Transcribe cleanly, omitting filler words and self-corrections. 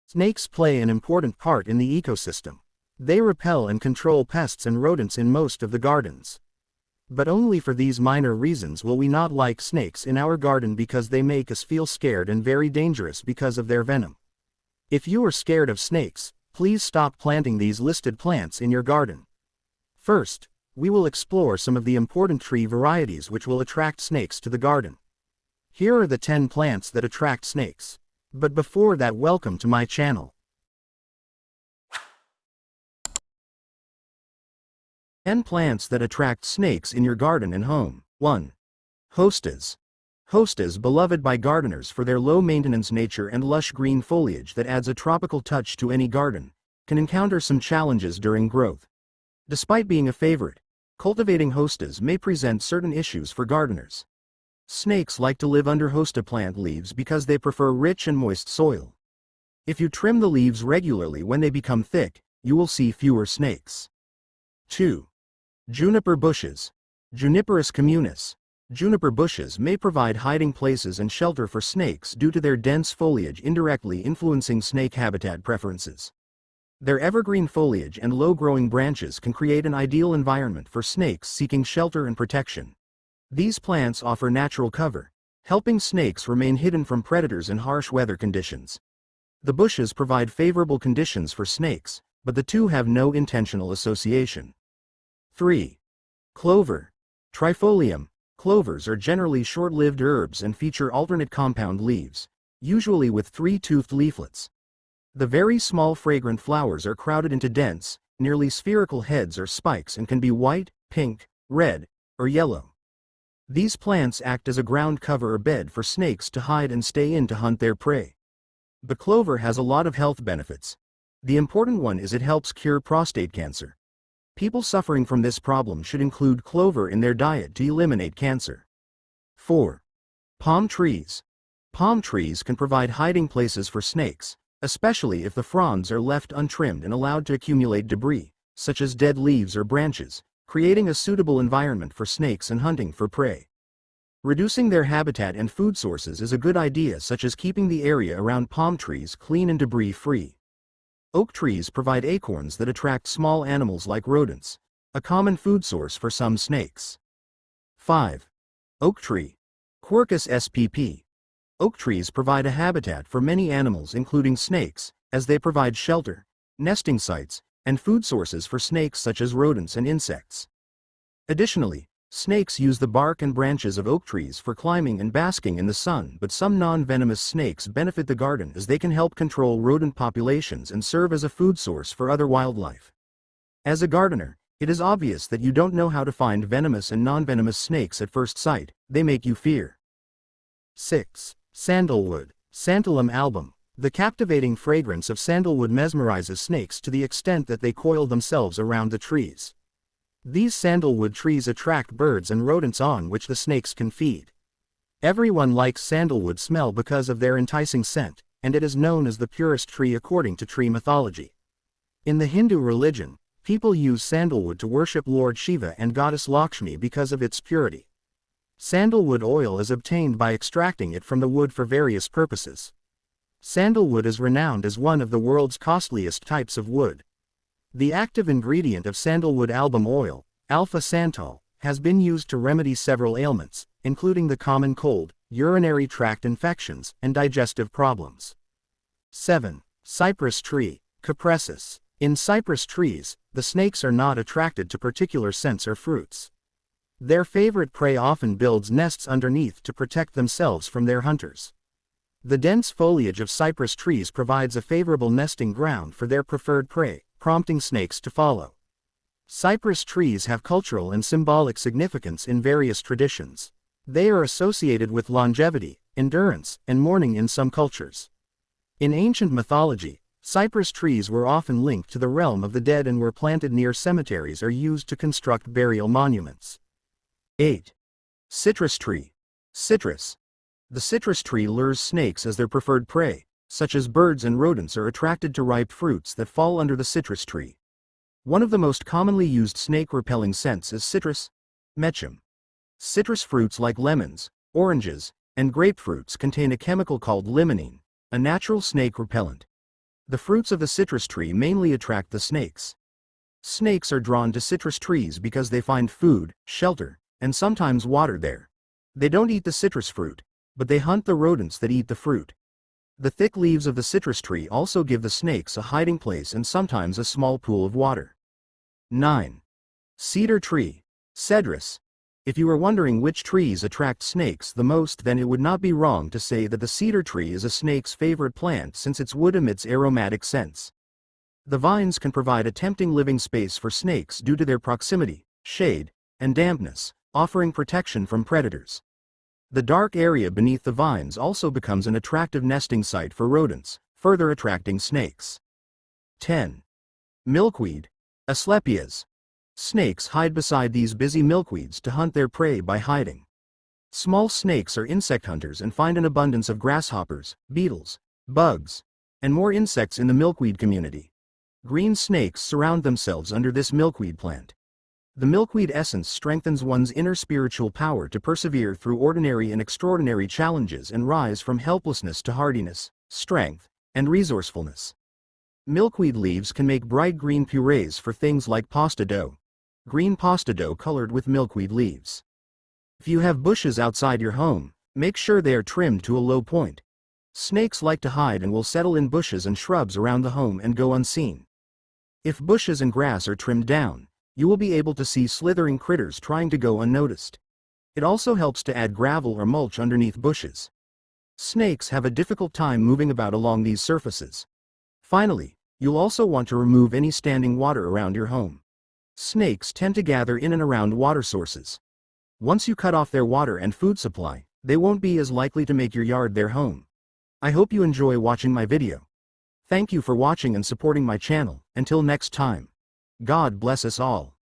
Snakes play an important part in the ecosystem. They repel and control pests and rodents in most of the gardens. But only for these minor reasons will we not like snakes in our garden, because they make us feel scared and very dangerous because of their venom. If you are scared of snakes, please stop planting these listed plants in your garden. First, we will explore some of the important tree varieties which will attract snakes to the garden. Here are the 10 plants that attract snakes. But before that, welcome to my channel. 10 plants that attract snakes in your garden and home. 1. Hostas. Hostas, beloved by gardeners for their low-maintenance nature and lush green foliage that adds a tropical touch to any garden, can encounter some challenges during growth. Despite being a favorite, cultivating hostas may present certain issues for gardeners. Snakes like to live under hosta plant leaves because they prefer rich and moist soil. If you trim the leaves regularly when they become thick, you will see fewer snakes. 2. Juniper bushes. Juniperus communis. Juniper bushes may provide hiding places and shelter for snakes due to their dense foliage indirectly influencing snake habitat preferences. Their evergreen foliage and low-growing branches can create an ideal environment for snakes seeking shelter and protection. These plants offer natural cover, helping snakes remain hidden from predators in harsh weather conditions. The bushes provide favorable conditions for snakes, but the two have no intentional association. 3. Clover. Trifolium. Clovers are generally short-lived herbs and feature alternate compound leaves, usually with 3-toothed leaflets. The very small fragrant flowers are crowded into dense, nearly spherical heads or spikes and can be white, pink, red, or yellow. These plants act as a ground cover or bed for snakes to hide and stay in to hunt their prey. But clover has a lot of health benefits. The important one is it helps cure prostate cancer. People suffering from this problem should include clover in their diet to eliminate cancer. 4. Palm trees. Palm trees can provide hiding places for snakes, especially if the fronds are left untrimmed and allowed to accumulate debris, such as dead leaves or branches, creating a suitable environment for snakes and hunting for prey. Reducing their habitat and food sources is a good idea, such as keeping the area around palm trees clean and debris-free. Oak trees provide acorns that attract small animals like rodents, a common food source for some snakes. 5. Oak tree. Quercus spp. Oak trees provide a habitat for many animals including snakes, as they provide shelter, nesting sites, and food sources for snakes such as rodents and insects. Additionally, snakes use the bark and branches of oak trees for climbing and basking in the sun, but some non-venomous snakes benefit the garden as they can help control rodent populations and serve as a food source for other wildlife. As a gardener, it is obvious that you don't know how to find venomous and non-venomous snakes at first sight. They make you fear. 6. Sandalwood. Santalum album. The captivating fragrance of sandalwood mesmerizes snakes to the extent that they coil themselves around the trees. These sandalwood trees attract birds and rodents on which the snakes can feed. Everyone likes sandalwood smell because of their enticing scent, and it is known as the purest tree according to tree mythology. In the Hindu religion, people use sandalwood to worship Lord Shiva and goddess Lakshmi because of its purity. Sandalwood oil is obtained by extracting it from the wood for various purposes. Sandalwood is renowned as one of the world's costliest types of wood. The active ingredient of sandalwood album oil, alpha-santal, has been used to remedy several ailments, including the common cold, urinary tract infections, and digestive problems. 7. Cypress tree. Cypressus. In cypress trees, the snakes are not attracted to particular scents or fruits. Their favorite prey often builds nests underneath to protect themselves from their hunters. The dense foliage of cypress trees provides a favorable nesting ground for their preferred prey, prompting snakes to follow. Cypress trees have cultural and symbolic significance in various traditions. They are associated with longevity, endurance, and mourning in some cultures. In ancient mythology, cypress trees were often linked to the realm of the dead and were planted near cemeteries or used to construct burial monuments. 8. Citrus tree. Citrus. The citrus tree lures snakes as their preferred prey, such as birds and rodents are attracted to ripe fruits that fall under the citrus tree. One of the most commonly used snake-repelling scents is citrus mechum. Citrus fruits like lemons, oranges, and grapefruits contain a chemical called limonene, a natural snake repellent. The fruits of the citrus tree mainly attract the snakes. Snakes are drawn to citrus trees because they find food, shelter, and sometimes water there. They don't eat the citrus fruit, but they hunt the rodents that eat the fruit. The thick leaves of the citrus tree also give the snakes a hiding place and sometimes a small pool of water. 9. Cedar tree. Cedrus. If you are wondering which trees attract snakes the most, then it would not be wrong to say that the cedar tree is a snake's favorite plant since its wood emits aromatic scents. The vines can provide a tempting living space for snakes due to their proximity, shade, and dampness, offering protection from predators. The dark area beneath the vines also becomes an attractive nesting site for rodents, further attracting snakes. 10. Milkweed. Asclepias. Snakes hide beside these busy milkweeds to hunt their prey by hiding. Small snakes are insect hunters and find an abundance of grasshoppers, beetles, bugs, and more insects in the milkweed community. Green snakes surround themselves under this milkweed plant. The milkweed essence strengthens one's inner spiritual power to persevere through ordinary and extraordinary challenges and rise from helplessness to hardiness, strength, and resourcefulness. Milkweed leaves can make bright green purees for things like pasta dough. Green pasta dough colored with milkweed leaves. If you have bushes outside your home, make sure they are trimmed to a low point. Snakes like to hide and will settle in bushes and shrubs around the home and go unseen. If bushes and grass are trimmed down, you will be able to see slithering critters trying to go unnoticed. It also helps to add gravel or mulch underneath bushes. Snakes have a difficult time moving about along these surfaces. Finally, you'll also want to remove any standing water around your home. Snakes tend to gather in and around water sources. Once you cut off their water and food supply, they won't be as likely to make your yard their home. I hope you enjoy watching my video. Thank you for watching and supporting my channel. Until next time. God bless us all.